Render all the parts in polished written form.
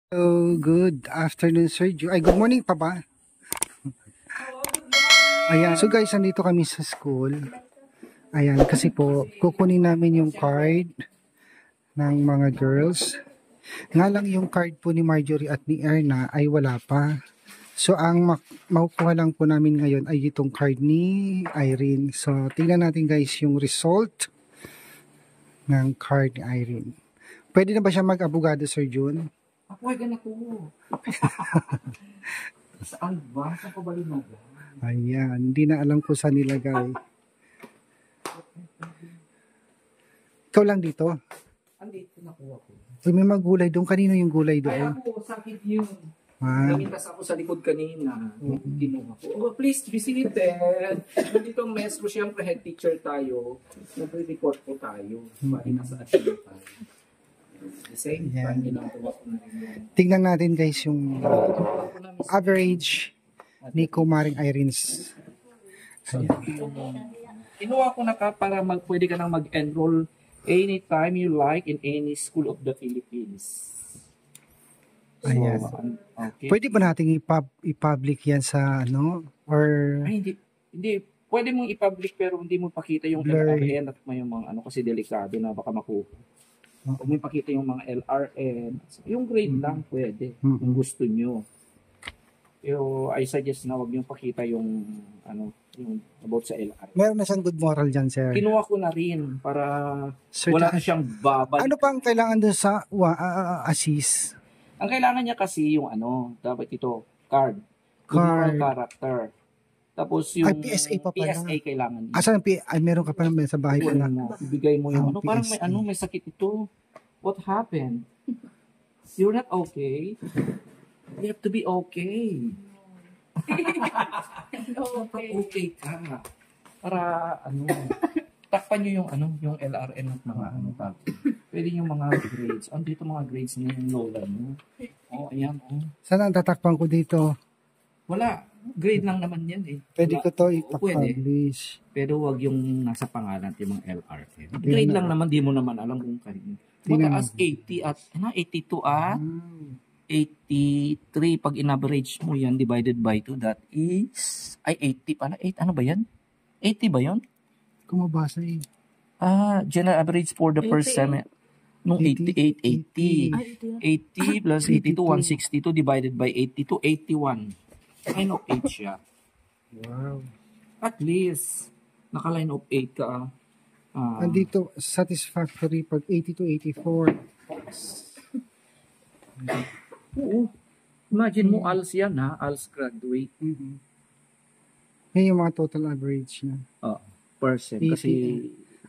Hello, good afternoon, Sir Ju. Ay, good morning pa ba? Ayan, so guys, nandito kami sa school. Ayan, kasi po, kukunin namin yung card ng mga girls. Nga lang yung card po ni Marjorie at ni Erna ay wala pa. So, ang makukuha lang po namin ngayon ay itong card ni Irene. So, tingnan natin guys yung result ng card ni Irene. Pwede na ba siya mag-abogado, Sir Jun? Ako ay ganito. Saan ba? Saan ko ba linagay? Ayan, hindi na alam ko saan nilagay. Ikaw lang dito? Andito nakuha ko. Uy, may magulay doon. Kanino yung gulay Ay doon? ako, sakit yun. Ah. Namitas ako sa likod kanina. Kinuha ko. Oh, please be seated. Nandito ang maestro, siyempre head teacher tayo. Nagre-report po tayo. Bali nasa action tayo. The same time, ginagawa ko na rin. Tingnan natin guys yung average ni Kumaring Irene's. Kinuha ko na ka para pwede ka nang mag-enroll anytime you like in any school of the Philippines. So, ayan. Okay. Pwede ba nating i-public yan sa ano? Or ay, hindi. Pwede mong i-public pero hindi mo pakita yung LRN at may mga ano kasi delikado na baka makuha. Huwag mo ipakita yung mga LRN. Yung grade lang pwede. Kung gusto nyo. Pero I suggest na huwag nyo pakita yung ano, yung about sa LRN. meron na siyang good moral dyan, sir? Kinuha ko na rin para wala na siyang babal. Ano pa ang kailangan doon sa assist? Ang kailangan niya kasi yung ano, dapat ito, card. Good moral character. Tapos yung ay, PSA pa pala. PSA kailangan niya. Asan ang ay meron ka pa naman sa bahay pala. Ibigay mo yung ano, PSA. parang may sakit ito. What happened? You're not okay? You have to be okay. Okay ka. Para ano, takpan nyo yung ano, yung LRN at mga ano pa. Pwede yung mga grades. Andito mga grades na yung lola nyo. Oh, ayan. Oh. Saan ang tatakpan ko dito? Wala. Grade lang naman yan eh. Pwede ko to ipa-publish. Pero wag yung nasa pangalan yung mga LRN. Grade lang naman, di mo naman alam kung kanino. Mataas 80 at, 82 at 83. Pag in-average mo yan, divided by 2, that is, ay 80 pala. 8, ano ba yan? 80 ba yun? Kung mabasa eh. General average for the first semester. Nung 88, 80. 80 plus 82, 162 divided by 82, 81. Line of 8 siya. Wow. At least, naka-line of 8 ka. Andito, satisfactory pag 82, 84. Oo. Imagine mo, ALS yan ha. ALS graduate. Yan yung mga total average niya. Percent. Kasi...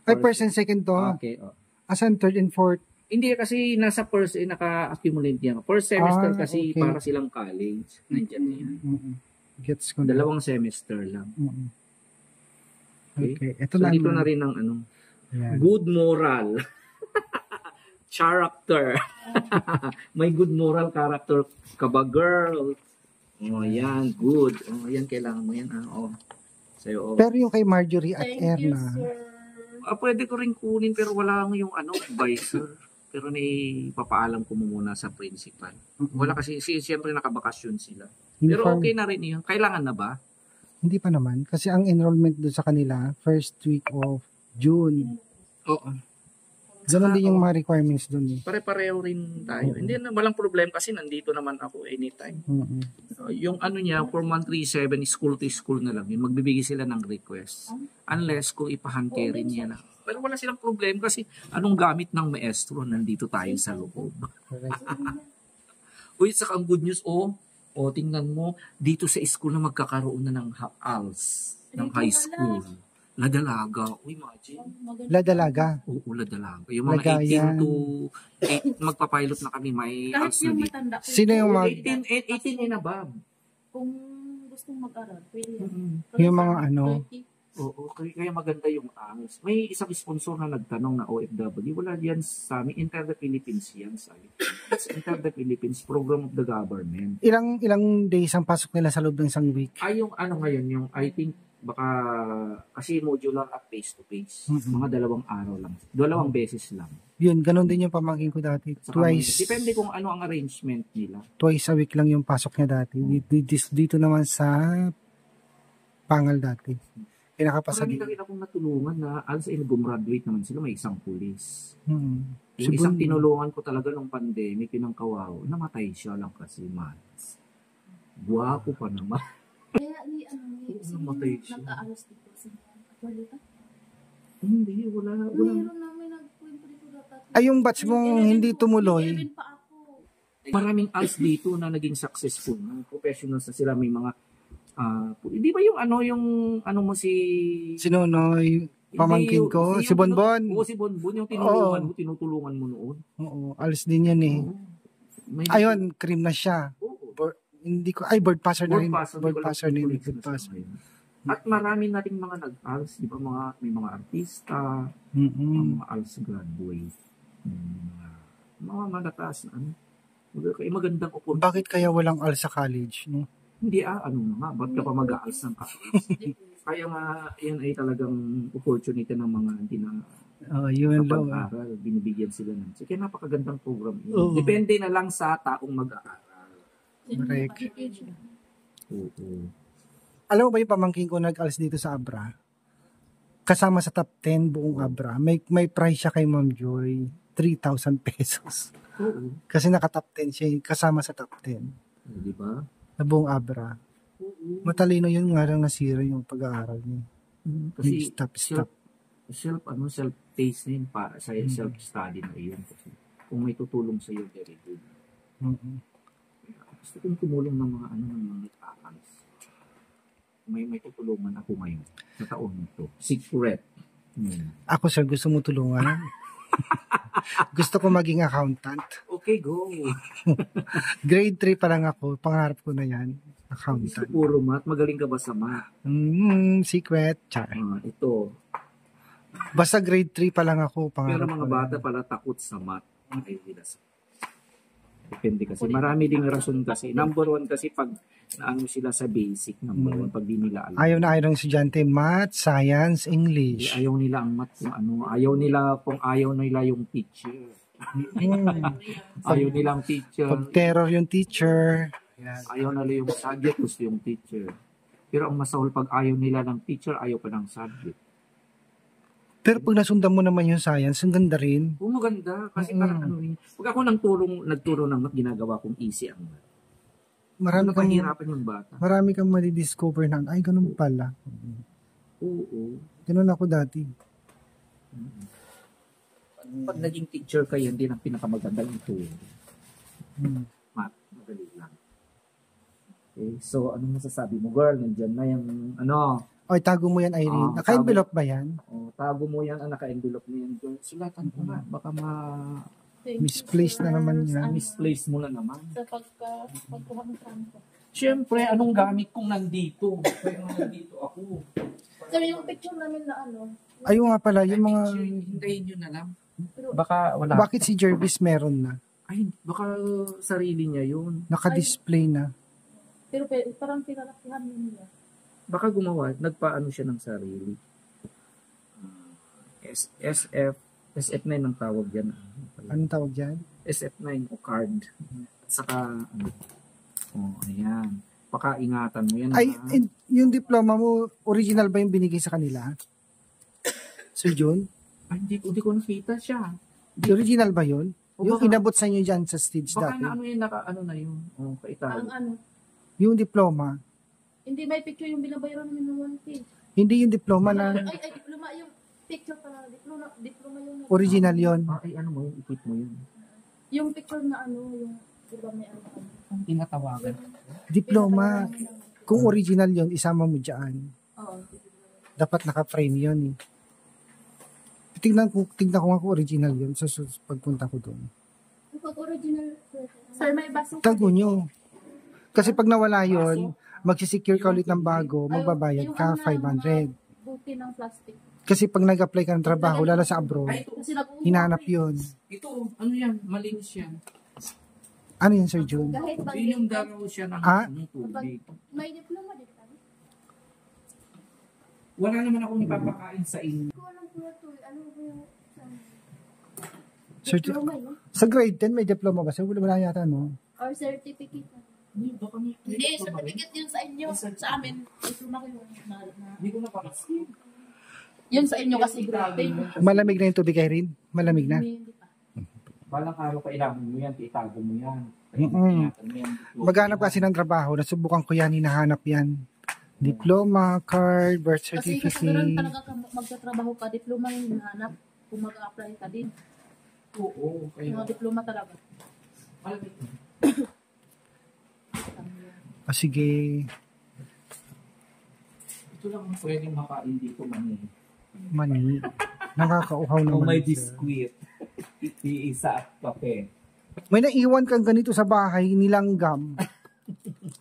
ay, percent second to. Okay. Asan third and fourth? Hindi kasi nasa first naka-accumulate yan. First semester kasi okay. Para silang college. Nandiyan yan. Gets ko na. 2 semester lang. Okay. Ito so, na dito na rin ang ano. Yan. Good moral. Character. May good moral character ka ba, girl? Oh, yan. Good. Oh, yan. Kailangan mo yan. Sa'yo, Pero yung kay Marjorie at Erna. Pwede ko rin kunin pero wala lang yung advisor. Pero papaalam ko muna sa principal. Wala kasi siyempre nakabakasyon sila. Pero okay na rin yun. Kailangan na ba? Hindi pa naman. Kasi ang enrollment doon sa kanila, first week of June. Oo. Ganun din yung mga requirements doon. Pare-pareho rin tayo. Hindi na walang problem kasi nandito naman ako anytime. Yung ano niya, for month 37, school to school na lang. Yung magbibigay sila ng request. Unless kung ipahankerin niya na. Pero wala silang problem kasi anong gamit ng maestro, nandito tayo sa loob. Uy, saka ang good news, tingnan mo, dito sa school na magkakaroon na ng ALS, ng high school. Ladalaga. Uy, imagine. Ladalaga? Oo, ladalaga. Yung mga 18 to 8, magpapilot na kami, may ALS na dito. Sino yung mga... 18 and above. Kung gustong mag-aral, pwede yung mga ano... Oo, kaya maganda yung ALS. May isang sponsor na nagtanong na OFW. Wala yan sa amin. Inter the Philippines yan. It's Inter the Philippines, program of the government. Ilang days ang pasok nila sa loob ng isang week? Yung ano ngayon, yung I think baka kasi modular at face-to-face. Mga 2 araw lang. 2 beses lang. Yun, ganun din yung pamangkin ko dati. Saka depende kung ano ang arrangement nila. Twice a week lang yung pasok niya dati. Dito naman sa Pangal dati. Marami Pinakapasali. kami akong natulungan na alas ay gumraduate naman sila, may isang pulis. Yung Si isang Bun- tinulungan ko talaga nung pandemic, yung kawaw, namatay siya lang kasi months. Guwapo pa naman. Kaya ni namatay siya. nag-aalas dito sa Actualita. Hindi, wala. Mayroon namin nagkwento dito dapat. Ay, yung batch mong hindi tumuloy. 11 pa ako. Maraming ALS dito na naging successful. Professionals na sila, may mga di ba yung ano mo si Sinunoy, pamangkin Hindi, ko, yung si Bonbon. Oo, si Bonbon, yung tinutulungan mo noon. Oo, alis din yan eh. Oo. May- Ayun, cream na siya. Oo. Hindi ko, ay, bird passer na rin. Passer, Bird hindi ko passer lang na rin. tuloy Bird sila passer. sa ngayon. At marami nating mga nag-ALS, di ba may mga artista, mga ALS graduate, mga matataas na ano. Magandang opportunity. Bakit kaya walang AL sa college? No? Hindi ano na nga, ba't ka pa mag-ALS ng college? Kaya nga, yan ay talagang opportunity ng mga hindi na Yun lang. kapag-aral, binibigyan sila ng. So, kaya napakagandang program yun. Oo. Depende na lang sa taong mag-aaral. Correct. Oo. Alam mo ba yung pamangkin ko nag-ALS dito sa Abra? Kasama sa top 10 buong Abra. May price siya kay Ma'am Joy. 3,000 pesos. Oo. Kasi naka-top 10 siya. Kasama sa top 10. Di ba? Na buong Abra. Oo. Matalino yun nga lang nasira yung pag-aaral niya. Kasi Stop. self-taste na yun para sa self-study na yun. Kasi kung may tutulong sa iyo, very good. Gusto kong tumulong ng mga ng mga nag-aalis. May tutulungan ako ngayon sa taon nito. Secret. Ako sir, gusto mo tulungan? Gusto ko maging accountant. Okay, go. Grade 3 pa lang ako. Pangarap ko na yan. Accountant. Puro math. Magaling ka ba sa math? Secret. Char. Ito. Basta grade 3 pa lang ako. Pero Pangarap mga ko bata na. pala takot sa math. Ay, hindi na sa depende kasi. Marami ding rason kasi. Number one kasi pag naano sila sa basic. Number one, pag di nila alam. Ayaw na ayaw ng estudyante. Math, science, English. Ayaw nila ang math kung ano. Ayaw nila yung teacher. Ayaw nilang teacher. Pag terror yung teacher. Yan. Ayaw nila yung subject, gusto yung teacher. Pero ang masahol pag ayaw nila ng teacher, ayaw pa ng subject. Pero pag nasundan mo naman yung science, ang ganda rin. Maganda. Kasi parang pag ako nagturo ng math, ginagawa kong easy ang math. Pahirapan yung bata. Marami kang madidiscover na, ay, ganun pala. Oo. Ganun ako dati. Pag naging teacher kayo, hindi ang pinakamagandang ituro. Math, madali lang. Okay, so ano masasabi mo, girl? Nandiyan na yung Oy, tago mo yan, Irene. Naka-envelope ba yan? tago mo yan, naka-envelope mo yan, girl. Sulatan ko nga, baka Misplaced na naman yan. misplace mo na naman. Sa pagkuha ng sampo. Siyempre, anong gamit kong nandito? Kaya nga nandito ako. So, yung picture namin na Ayun nga pala, yung mga... Hintayin nyo na lang. Baka wala. Bakit si Jervis meron na? Ay, baka sarili niya yun. Naka-display na. pero parang pinalakihan nila. Baka gumawa, nagpaano siya ng sarili. SF9 ang tawag yan. Anong tawag dyan? SF9 o card. At saka, ayan. Pakaingatan mo yan. Ay, yung diploma mo, original ba yung binigay sa kanila? Sir Jun? Ay, hindi ko nakita siya. Original ba yun? O Yung baka- inabot sa inyo dyan sa stage Baka dati? na na yun. Kaitalo. Yung diploma? Hindi may picture yung binabayaran namin ng 1K. Hindi yung diploma na Ay, diploma yung picture pala. Diploma yung... original yon. Ay, ano mo yun? Ikit mo yun. Yung picture na yung... Diba may Ang tinatawagan. Diploma. Kung original yon, isama mo dyan. Oo. Dapat naka-frame yon eh. Tignan ko nga kung original yun sa pagpunta ko doon. Pag original... Sir, may baso. Tago nyo. Kasi pag nawala yon, magsisecure ka ulit ng bago, magbabayad ka 500. Buti ng plastic. Kasi pag nag-apply ka ng trabaho, lalo sa abroad, Ay, ito. Kasi hinanap yun. Ito, ano yan? Malinis yan. Ano yun, Sir Jun? Kahit pag... Yun yung daraw siya ng tubig. May diploma din tayo. Wala naman akong ipapakain sa inyo. Ko alam ko na to. Ano ko yung... Diploma yun. Sa grade 10 may diploma ba? Wala yata, no? Or certificate. Hindi, baka may Hindi, certificate yun sa inyo. Sa amin, diploma kayo. Hindi ko na pangasin. Yun sa inyo kasi grade 10. Malamig na yung tubig, Irene? Malamig na? Hindi pa. Balang araw kailangan mo yan, itago mo yan. Maghanap kasi ng trabaho, nasubukan ko yan, hinahanap yan. Diploma, card, birth Kasi kasagaran certificate. talaga magtatrabaho ka, diploma yung hinahanap. Kung mag-a-apply ka din. Oo, kaya Mga diploma talaga. malamig na. Sige. Ito lang ang pwedeng makain dito mani. Mani. Nakakauhaw Oh, naman. may siya. biskuit. Iisa at kape. May naiwan kang ganito sa bahay, nilanggam.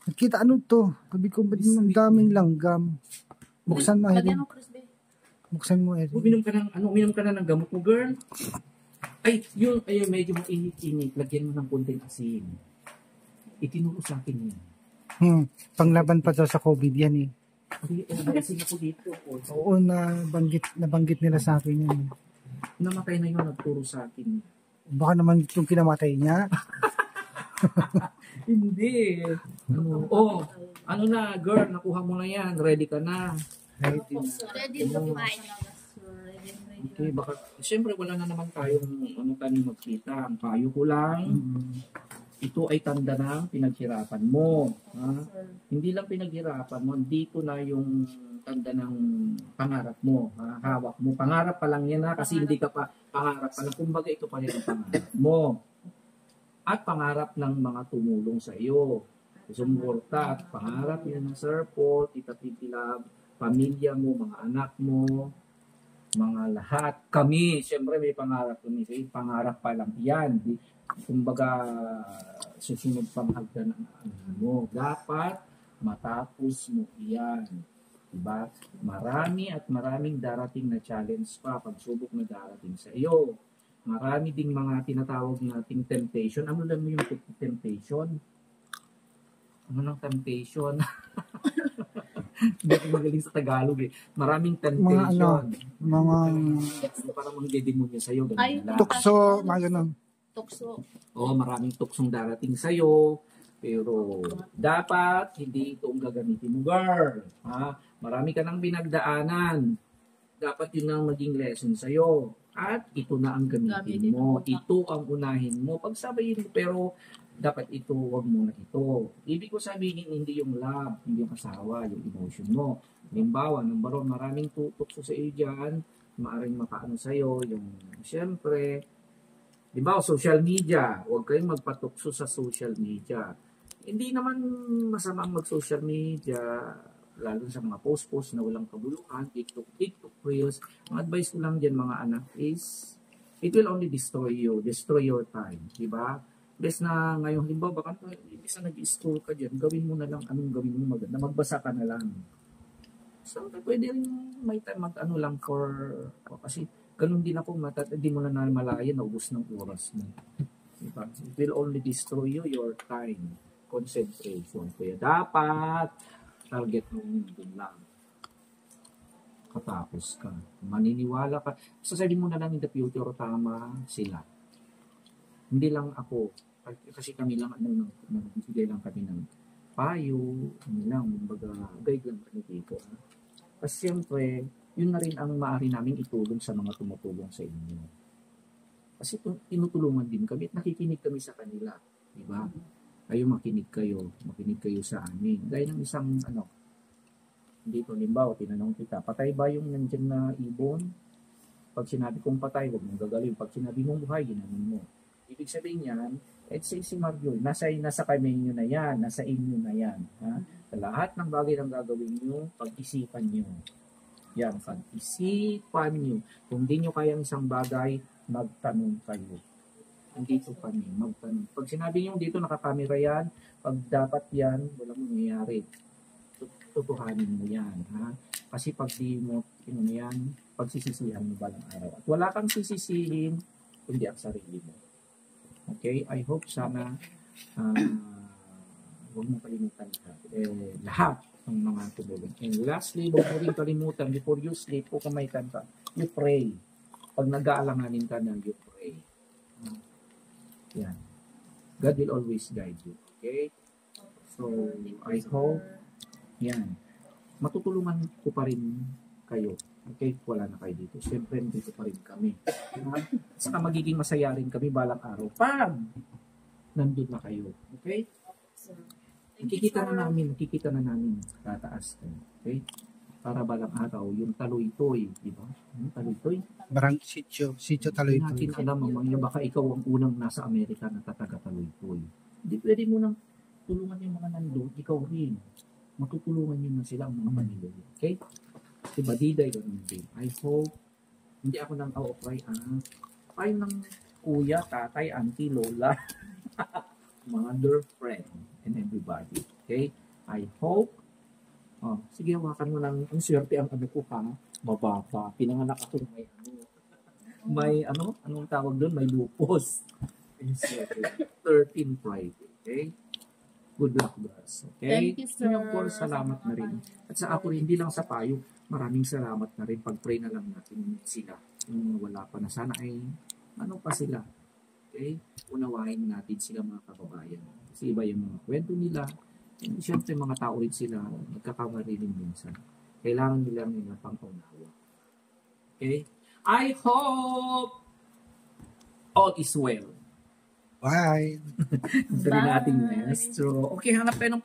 Nakita, ano to? Sabi ko, ba't ang daming langgam? Buksan mo, Lagyan Erin. mo, Crispy. Buksan mo, Erin. Uminom ka ng uminom ka na ng gamot mo, girl. Ay, medyo mainit-init. Lagyan mo ng konting asin. Itinuro sa akin yan. Panglaban pa daw sa COVID yan eh. May asin ako dito. Oo, nabanggit nila sa akin yan. Namatay na yun, nagturo sa akin. Baka naman yung kinamatay niya. Hindi. Ano na, girl, nakuha mo na yan. Ready ka na. Ready to kumain. Okay, baka, siyempre wala na naman tayong tayo magkita. Ang payo ko lang, ito ay tanda ng pinaghirapan mo. Ha? Hindi lang pinaghirapan mo, dito na yung tanda ng pangarap mo. Ha? Hawak mo. Pangarap pa lang yan ha, kasi hindi ka pa pangarap pa lang. Kumbaga ito pa rin ang pangarap mo. At pangarap ng mga tumulong sa iyo. Sumuporta at pangarap yan ng Sir Paul, Tita Pipilab, pamilya mo, mga anak mo, mga lahat. Kami, siyempre may pangarap kami. Pangarap pa lang yan. Kumbaga, susunod pang hagdan ng ano mo. Dapat matapos mo yan. Diba? Marami at maraming darating na challenge pa, pagsubok na darating sa iyo. Marami ding mga tinatawag nating temptation. Ano lang mo yung temptation? Ano lang temptation? Hindi ako magaling sa Tagalog eh. Maraming temptation. Mga Parang mga dedemonyo sa'yo. Ay, Ganun lang. tukso, mga ganun. Tukso. Oo, maraming tuksong darating sa'yo. Pero dapat hindi ito ang gagamitin mo, girl. Ha? Marami ka nang binagdaanan. Dapat yun ang maging lesson sa'yo. At ito na ang gamitin mo. Ito ang unahin mo. Pagsabayin mo, pero dapat ito, wag mo na ito. Ibig ko sabihin, hindi yung love, hindi yung asawa, yung emotion mo. Halimbawa, number one, maraming tukso sa iyo dyan. Maaring makaano sa'yo. Yung, siyempre, di ba, social media. Huwag kayong magpatukso sa social media. Hindi naman masama ang mag-social media, lalo sa mga post-post na walang kabuluhan, TikTok Reels. Ang advice ko lang dyan mga anak is, it will only destroy you, destroy your time. Di ba? Bes na ngayon, halimbawa, baka isa nag-scroll ka dyan, gawin mo na lang anong gawin mo maganda. Magbasa ka na lang. So, pwede rin may time mag-ano lang kasi ganun din ako, hindi mo na namalayan, naubos ng oras mo. Diba? It will only destroy you, your time, concentration. Kaya dapat, target mo yun lang. Katapos ka. Maniniwala ka. Sasabihin mo na lang in the future, tama sila. Hindi lang ako, kasi kami lang, nagbibigay lang kami ng payo, kami lang, baga, guide lang kami dito. Kasi siyempre, yun na rin ang maaari namin itulong sa mga tumutulong sa inyo. Kasi tinutulungan din kami at nakikinig kami sa kanila. Diba? Kayo makinig kayo sa amin. Gaya ng isang, dito, limbawa, tinanong kita, patay ba yung nandyan na ibon? Pag sinabi kong patay, huwag mong gagawin. Pag sinabi mong buhay, ginanon mo. Ibig sabihin yan, let's say si Mario, nasa kami nyo na yan, nasa inyo na yan. Ha? Sa lahat ng bagay na gagawin nyo, pag-isipan nyo. Yan, pag-isipan nyo. Kung di nyo kayang isang bagay, magtanong kayo. Dito kami, magtanong. Pag sinabi nyo dito, nakakamera yan, pag dapat yan, walang mangyayari. Tutuhanin mo yan. Ha? Kasi pag di mo, yan, pagsisisihan mo balang araw. At wala kang sisisihin, kundi ang sarili mo. Okay? I hope sana huwag mong kalimutan lahat ng mga tumulong. And lastly, huwag mo rin kalimutan, before you sleep, kung may time ka, you pray. Pag nag-aalanganin ka na, you pray. Yan. God will always guide you. Okay? So, I hope, yan, matutulungan ko pa rin kayo. Okay? Wala na kayo dito. Siyempre, dito pa rin kami. Saka magiging masaya rin kami balang araw pag nandun na kayo. Okay? Nakikita na namin tataas kayo. Okay? Para balang araw, yung taloy-toy, di ba? Yung taloy-toy. Barang sitio Hindi Taloy-Toy. natin alam, mamaya baka ikaw ang unang nasa Amerika na tataga-taloy-toy. Hindi pwede mo nang tulungan yung mga nandun, ikaw rin. Matutulungan nyo na sila ang mga pamilya. Okay? Diba, diday ganun din. I hope, hindi ako nang ka-ofray, tayo ng kuya, tatay, auntie, lola, mother, friend, and everybody. Okay? I hope, sige, hawakan mo ng ang swerte ang ano ko ha, mababa. Pinanganak ako may anong tawag doon? May lupus. 13 Friday. Okay? Good luck, guys. Okay? Thank you, sir. And of course, salamat na rin. At sa ako, hindi lang sa payo, maraming salamat na rin. Pag-pray na lang natin sila. Yung wala pa na sana ay, ano pa sila? Okay? Unawain natin sila mga kababayan. Kasi iba yung mga kwento nila. And siyempre, mga tao rin sila, nagkakamali rin minsan. Kailangan nila pang-unawa. Okay? I hope all is well. Bye! Dali nating maestro. Okay, hanap tayo ng